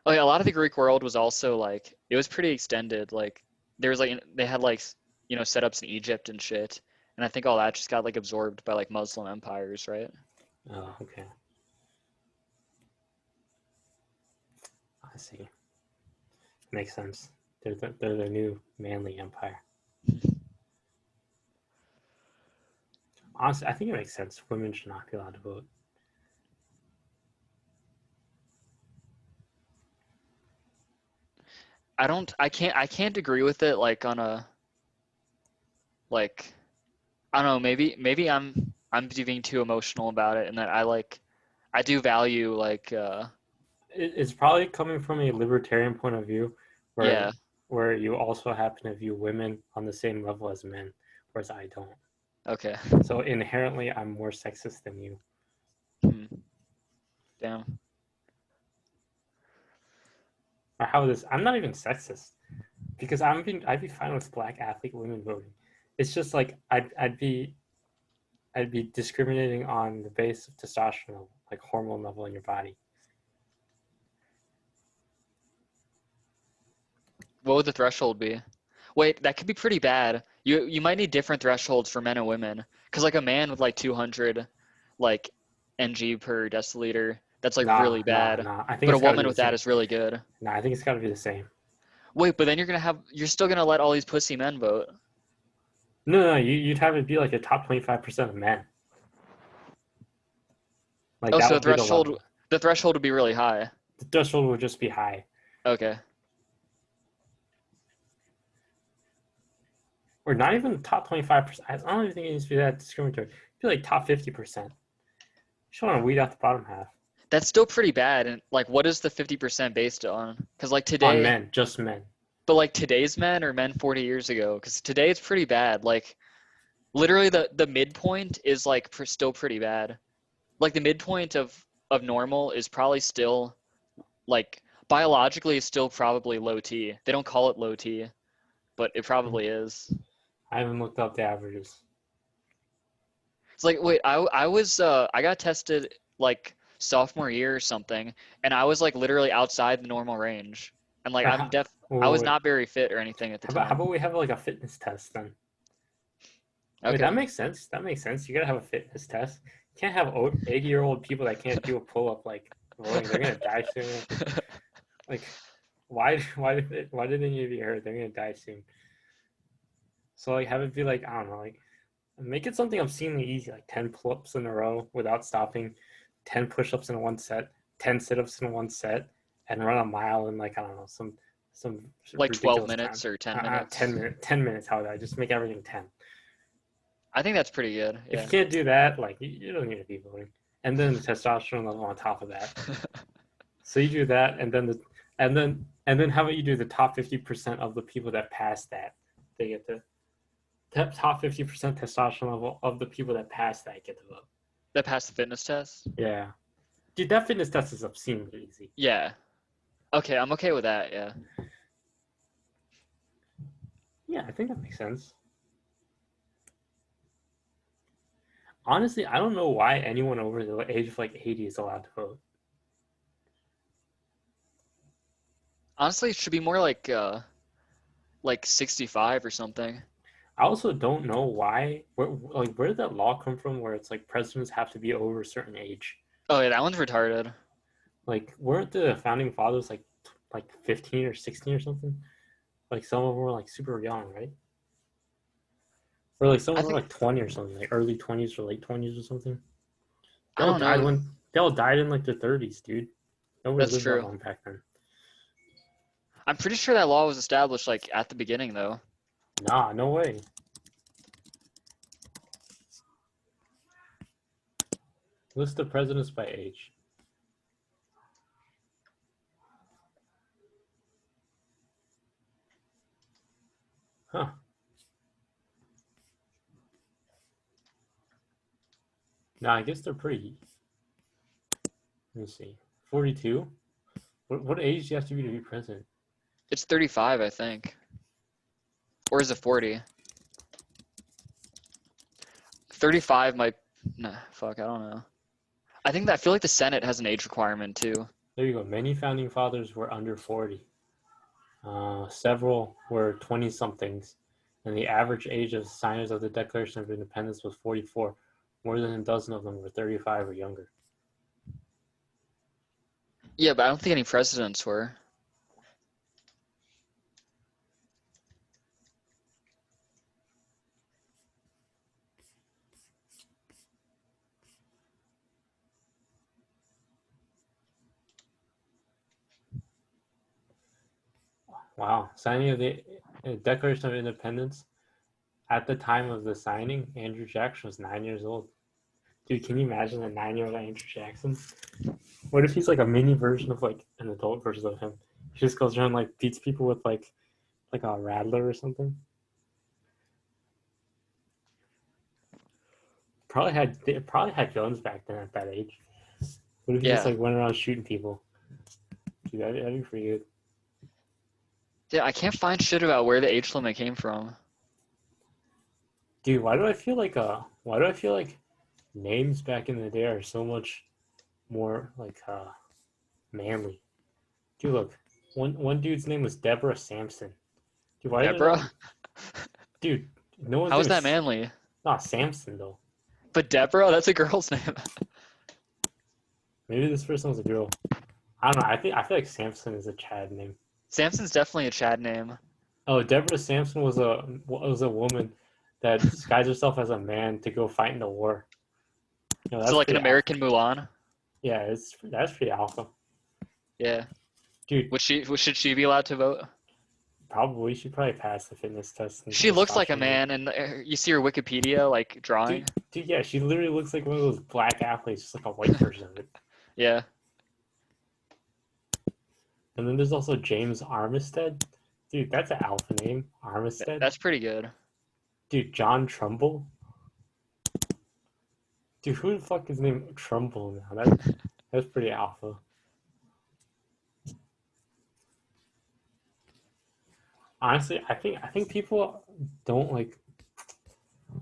Oh yeah, a lot of the Greek world was also like it was pretty extended. Like there was like they had like setups in Egypt and shit, and I think all that just got like absorbed by like Muslim empires, right? Oh, okay. I see. Makes sense. They're the new manly empire. Honestly, I think it makes sense. Women should not be allowed to vote. I can't agree with it like on a like I don't know, maybe I'm being too emotional about it and that I do value like It's probably coming from a libertarian point of view, where yeah. where you also happen to view women on the same level as men, whereas I don't. Okay. So inherently, I'm more sexist than you. Damn. Or how is this? I'm not even sexist because I'd be fine with black athlete women voting. It's just like I'd be discriminating on the base of testosterone, like hormone level in your body. What would the threshold be? Wait, that could be pretty bad. You might need different thresholds for men and women. Because like a man with like 200 like ng per deciliter, that's like really bad. Nah. I think But a it's got to woman be the with that same. is really good. Nah, I think it's got to be the same. Wait, but then you're still gonna let all these pussy men vote. No, you'd have it be like a top 25% of men. Like Oh, that so would be the level. the threshold would be really high. The threshold would just be high. Okay. Or not even the top 25%. I don't even think it needs to be that discriminatory. It'd be like top 50%. You just want to weed out the bottom half. That's still pretty bad. And like, what is the 50% based on? Because like On today, men, just men. but like today's men or men 40 years ago? Because today it's pretty bad. Like literally the midpoint is like still pretty bad. Like the midpoint of normal is probably still like biologically is still probably low T. They don't call it low T, but it probably is. I haven't looked up the averages. It's like wait, I got tested like sophomore year or something, and I was like literally outside the normal range. And like I was Wait. not very fit or anything at the How time. about we have like a fitness test then? Wait, Okay. that makes sense. That makes sense. You gotta have a fitness test. You can't have 80-year-old people that can't do a pull up like voting. They're gonna die soon. Like, why did any of you heard they're gonna die soon? So like, have it be like I don't know, like make it something obscenely easy, like 10 pull-ups in a row without stopping, 10 push-ups in one set, 10 sit-ups in one set, and run a mile in like I don't know some Like 12 ridiculous time. minutes or 10 minutes. 10 minutes. How would I just make everything 10? I think that's pretty good. If Yeah. you can't do that, like you don't need to be voting. And then the testosterone level on top of that. So you do that, and then how about you do the top 50% of the people that pass that? They get the top 50% testosterone level of the people that pass that get the vote. That passed the fitness test? Yeah. Dude, that fitness test is obscenely easy. Yeah. Okay, I'm okay with that, yeah. Yeah, I think that makes sense. Honestly, I don't know why anyone over the age of like 80 is allowed to vote. Honestly, it should be more like 65 or something. I also don't know why. Where did that law come from? Where it's like presidents have to be over a certain age. Oh yeah, that one's retarded. Like, weren't the founding fathers like 15 or 16 or something? Like some of them were like super young, right? Or like some I of them were think like 20 or something, like early 20s or late 20s or something. I don't know. They all died in like their 30s, dude. Nobody That's lived that true. long back then. I'm pretty sure that law was established like at the beginning though. Nah, no way. List of presidents by age. Huh. Nah, I guess they're pretty. Let me see. 42? What age do you have to be president? It's 35, I think. Or is it 40? 35 might nah, fuck, I don't know. I feel like the Senate has an age requirement too. There you go. Many founding fathers were under 40. Several were 20-somethings, and the average age of signers of the Declaration of Independence was 44. More than a dozen of them were 35 or younger. Yeah, but I don't think any presidents were. Wow. Signing of the Declaration of Independence. At the time of the signing, Andrew Jackson was 9 years old. Dude, can you imagine a 9-year-old Andrew Jackson? What if he's like a mini version of like an adult version of him? He just goes around like beats people with like like a rattler or something. They probably had guns back then at that age. What if you just Yeah. like went around shooting people? Dude, that'd be pretty good. Yeah, I can't find shit about where the age limit came from. Dude, why do I feel like names back in the day are so much more like manly? Dude, look, one dude's name was Deborah Sampson. Dude, why did Deborah? dude? No one's How name is that is manly? not Samson though. But Deborah, that's a girl's name. Maybe this person was a girl. I don't know. I feel like Samson is a Chad name. Samson's definitely a Chad name. Oh, Deborah Sampson was a woman that disguised herself as a man to go fight in the war. You know, So that's like an pretty alpha. American Mulan. Yeah, that's pretty alpha, Yeah. dude. Should she be allowed to vote? Probably she probably passed the fitness test and She looks like a testosterone. man, and you see her Wikipedia like drawing. Dude, yeah, she literally looks like one of those black athletes, just like a white version of it. Yeah. And then there's also James Armistead. Dude, that's an alpha name. Armistead. That's pretty good. Dude, John Trumbull. Dude, who the fuck is named Trumbull now? That's pretty alpha. Honestly, I think people don't like.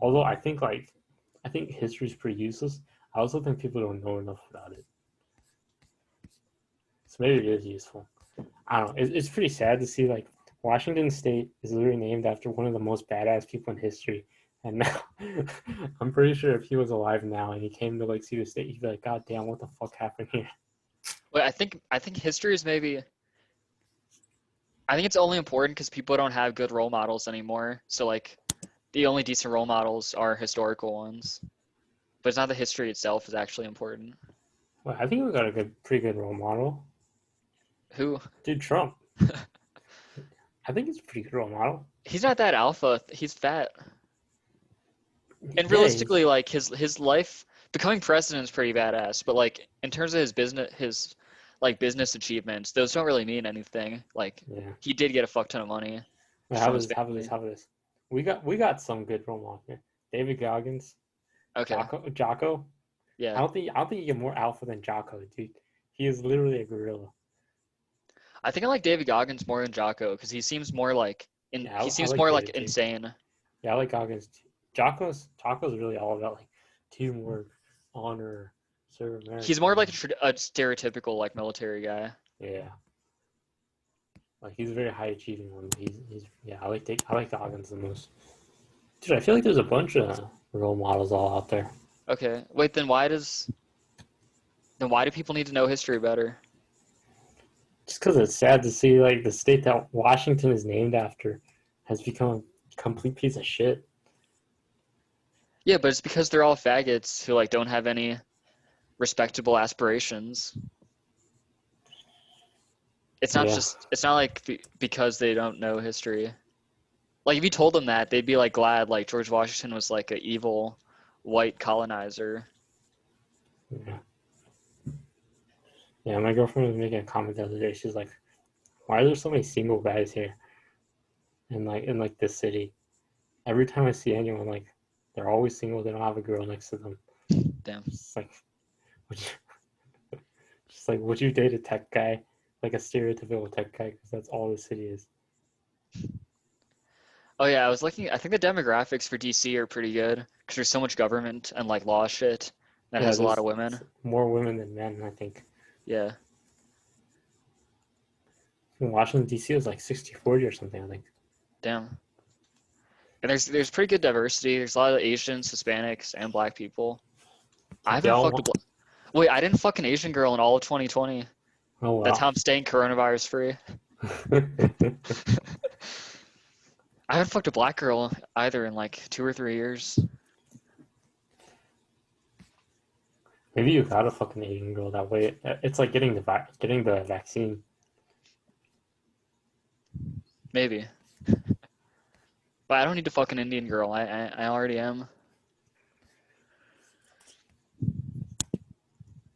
Although I think history is pretty useless. I also think people don't know enough about it. So maybe it is useful. I don't know. It's pretty sad to see like Washington State is literally named after one of the most badass people in history. And now I'm pretty sure if he was alive now and he came to like see the state, he'd be like, God damn, what the fuck happened here? But I think history is maybe. I think it's only important because people don't have good role models anymore. So like, the only decent role models are historical ones. But it's not the history itself is actually important. Well, I think we got a pretty good role model. Who? Dude, Trump. I think he's a pretty good role model. He's not that alpha. He's fat. And Yeah, realistically, like his life becoming president is pretty badass. But like in terms of his like business achievements, those don't really mean anything. Like yeah. he did get a fuck ton of money Wait, from his how about this? family. How about this? We got some good role models here. David Goggins, Okay. Jocko. Yeah. I don't think you get more alpha than Jocko, dude. He is literally a gorilla. I think I like David Goggins more than Jocko because he seems more like Yeah, he I seems like more like David too. insane. Yeah, I like Goggins too. Jocko's really all about like teamwork, honor, serve America. He's more of like a stereotypical like military guy. Yeah, like he's a very high achieving one. He's yeah. I like Goggins the most. Dude, I feel like there's a bunch of role models all out there. Okay. Wait, then why do people need to know history better? Just because it's sad to see like the state that Washington is named after has become a complete piece of shit. Yeah, but it's because they're all faggots who like don't have any respectable aspirations. It's not Yeah, just it's not like because they don't know history. Like if you told them that, they'd be like glad like George Washington was like an evil white colonizer. yeah, yeah. My girlfriend was making a comment the other day. She's like, "Why are there so many single guys here in like this city? Every time I see anyone, like they're always single. They don't have a girl next to them. Damn. Just like, would you, just like, would you date a tech guy, like a stereotypical tech guy? Because that's all the city is. Oh yeah, I was looking. I think the demographics for DC are pretty good because there's so much government and like law shit that Yeah, has a lot of there's women. more women than men. I think Yeah. in Washington D.C. was like 60-40 or something. I think. Damn. And there's pretty good diversity. There's a lot of Asians, Hispanics, and Black people. I They haven't all fucked a want. Wait, I didn't fuck an Asian girl in all of 2020. Oh That's wow. how I'm staying coronavirus free. I haven't fucked a black girl either in like 2 or 3 years. Maybe you got a fucking Asian girl that way. It's like getting the vaccine. Maybe. But I don't need to fuck an Indian girl. I already am.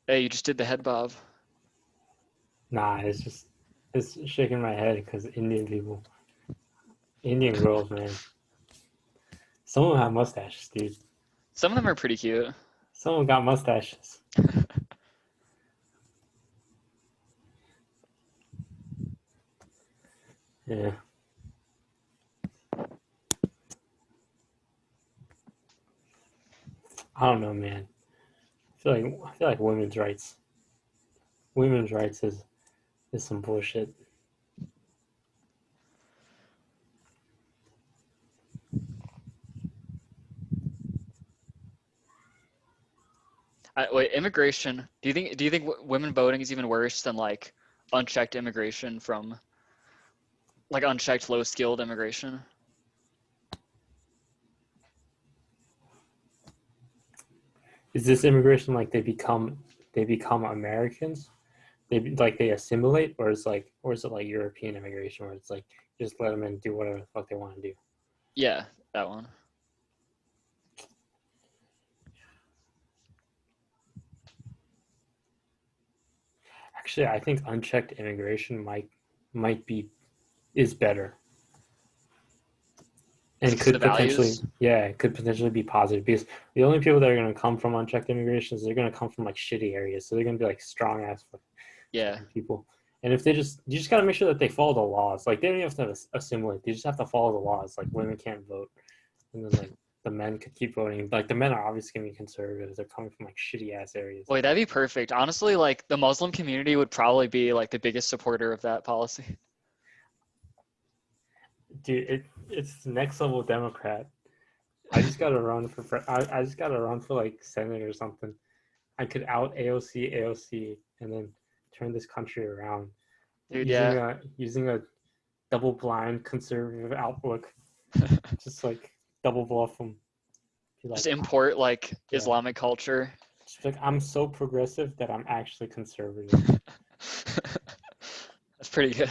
Hey, you just did the head bob. Nah, it's shaking my head because Indian people. Indian girls, man. Some of them have mustaches, dude. Some of them are pretty cute. Some of them got mustaches. Yeah. I don't know, man. I feel like women's rights is some bullshit. Wait, immigration. Do you think women voting is even worse than like unchecked immigration from like unchecked low skilled immigration? Is this immigration like they become Americans? They assimilate, or is it like European immigration where it's like just let them in, do whatever the fuck they want to do? Yeah, that one. Actually, I think unchecked immigration is better Just and because of the values. could potentially be positive because the only people that are going to come from unchecked immigration is they're going to come from like shitty areas, so they're going to be like strong ass Yeah. people. And if you just got to make sure that they follow the laws. Like they don't even have to assimilate; they just have to follow the laws. Like women can't vote, and then like the men could keep voting. Like the men are obviously going to be conservative; they're coming from like shitty ass areas. Wait, that'd be perfect. Honestly, like the Muslim community would probably be like the biggest supporter of that policy. Dude, it's next level Democrat. I just gotta run for like Senate or something. I could out AOC, and then turn this country around Dude, using yeah. a double blind conservative outlook. Just like double bluff them. Be Just like, import like yeah, Islamic culture. just like I'm so progressive that I'm actually conservative. That's pretty good.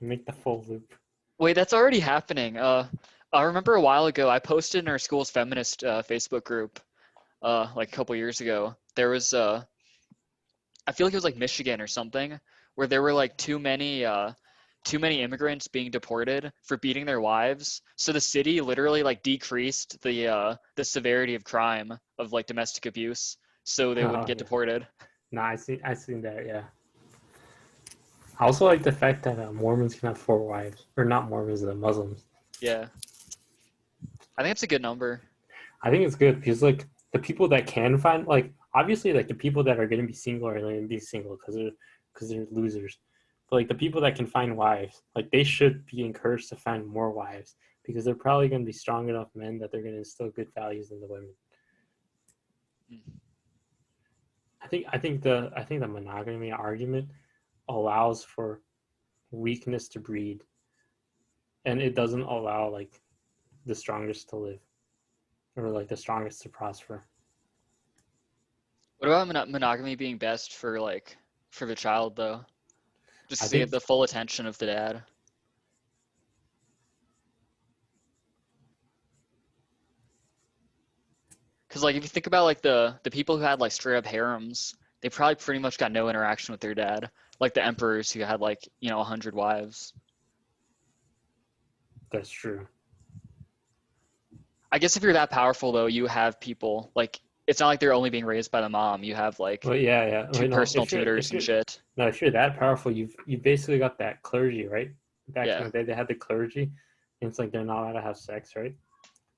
Make the full loop. Wait, that's already happening. I remember a while ago I posted in our school's feminist Facebook group, like a couple years ago. There was I feel like it was like Michigan or something, where there were like too many immigrants being deported for beating their wives. So the city literally like decreased the severity of crime of like domestic abuse, so they wouldn't Oh get yeah. deported. Nah, I seen that. Yeah. I also like the fact that Mormons can have four wives, or not Mormons, the Muslims. Yeah, I think it's a good number. I think it's good because like the people that can find like obviously like the people that are going to be single are going to be single because they're losers. But like the people that can find wives, like they should be encouraged to find more wives because they're probably going to be strong enough men that they're going to instill good values in the women. Mm. I think the monogamy argument allows for weakness to breed, and it doesn't allow like the strongest to live or like the strongest to prosper. What about monogamy being best for the child though? Just I to get think the full attention of the dad. Because like if you think about like the people who had like straight up harems, they probably pretty much got no interaction with their dad. Like the emperors who had like 100 wives. that's true. I guess if you're that powerful though, you have people like it's not like they're only being raised by the mom. You have like Well, yeah, yeah. two Wait, no, personal tutors and shit. if you're that powerful, you basically got that clergy, right? Back in Yeah. the day, they had the clergy, and it's like they're not allowed to have sex, right?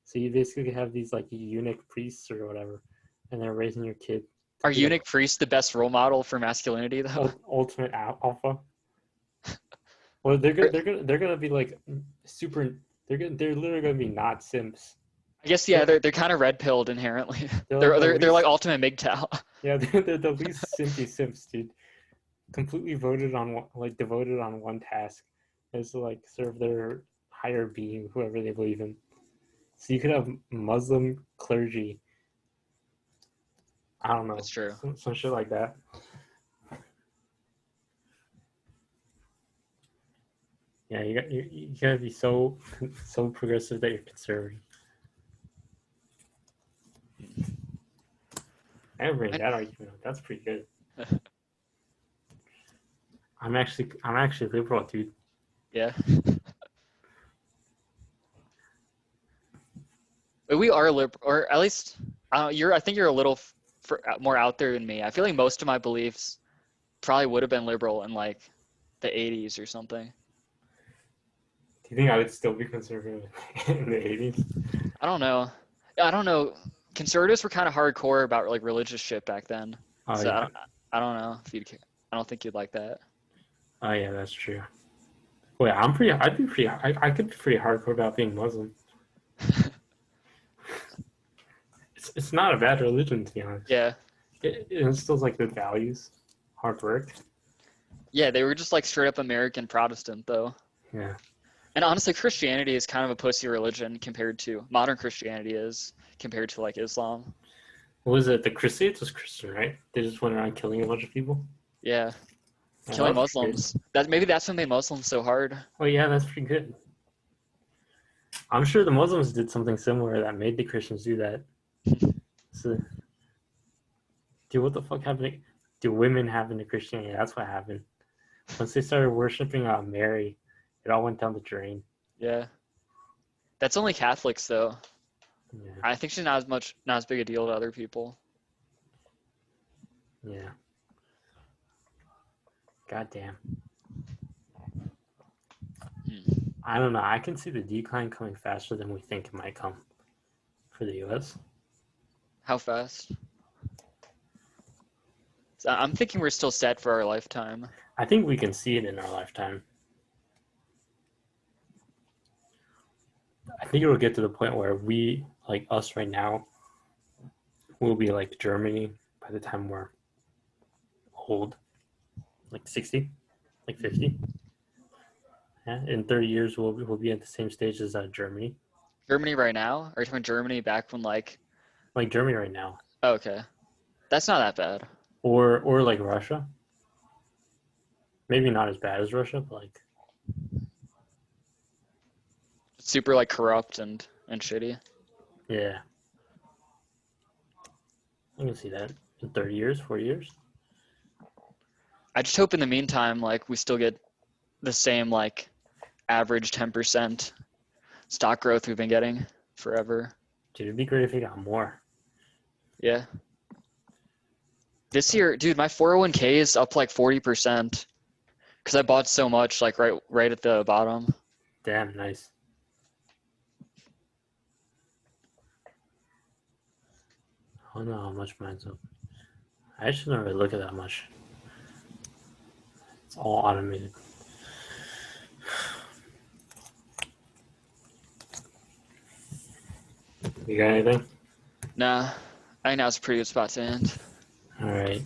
So you basically have these like eunuch priests or whatever, and they're raising your kid to Are be like eunuch priests the best role model for masculinity though? ultimate alpha. Well, they're gonna be like super. They're literally gonna be not simps. I guess yeah, They're, they're kind of red pilled inherently. they're like they're the they're they're like least. ultimate MGTOW. Yeah, they're the least simpy simps, dude. Completely devoted on one task is to like serve their higher being, whoever they believe in. So you could have Muslim clergy. I don't know, That's true. some shit like that. Yeah, you gotta be so progressive that you're conservative. I didn't bring that argument up. That's pretty good. I'm actually liberal, dude. Yeah. But we are liberal, or at least I think you're a little more out there than me. I feel like most of my beliefs probably would have been liberal in like the 80s or something. Do you think I would still be conservative in the 80s? I don't know. I don't know. Conservatives were kind of hardcore about like religious shit back then. Oh So yeah. I don't know if you'd. I don't think you'd like that. Oh yeah, that's true. Wait, I'm pretty. I'd be pretty. I could be pretty hardcore about being Muslim. It's not a bad religion to be honest. Yeah. It instills like good values, hard work. Yeah, they were just like straight up American Protestant though. Yeah. And honestly, Christianity is kind of a pussy religion compared to modern Christianity is compared to like Islam. What was it? The Crusades was Christian, right? They just went around killing a bunch of people. Yeah, Oh, killing that's pretty good. Muslims. Maybe that's what made Muslims so hard. Oh yeah, that's pretty good. I'm sure the Muslims did something similar that made the Christians do that. So, dude, what the fuck happened? Do women happen to Christianity? That's what happened. Once they started worshiping Mary, it all went down the drain. Yeah, that's only Catholics though. Yeah. I think she's not as big a deal to other people. Yeah. Goddamn. I don't know. I can see the decline coming faster than we think it might come for the U.S. How fast? So I'm thinking we're still set for our lifetime. I think we can see it in our lifetime. I think it will get to the point where we, like us right now, will be like Germany by the time we're old, like 60, like 50. Yeah, in 30 years, we'll be at the same stage as Germany. Germany right now? Or are you talking Germany back when like? Like Germany right now. Oh, okay, that's not that bad. Or like Russia. Maybe not as bad as Russia, but like. Super like corrupt and shitty. Yeah. I can see that in 30 years, 40 years. I just hope in the meantime, like we still get the same like average 10% stock growth we've been getting forever. Dude, it'd be great if we got more. Yeah. This year, dude, my 401k is up like 40% because I bought so much like right at the bottom. Damn, nice. I don't know how much mine's up. I actually don't really look at that much. It's all automated. You got anything? Nah, I think now's a pretty good spot to end. All right.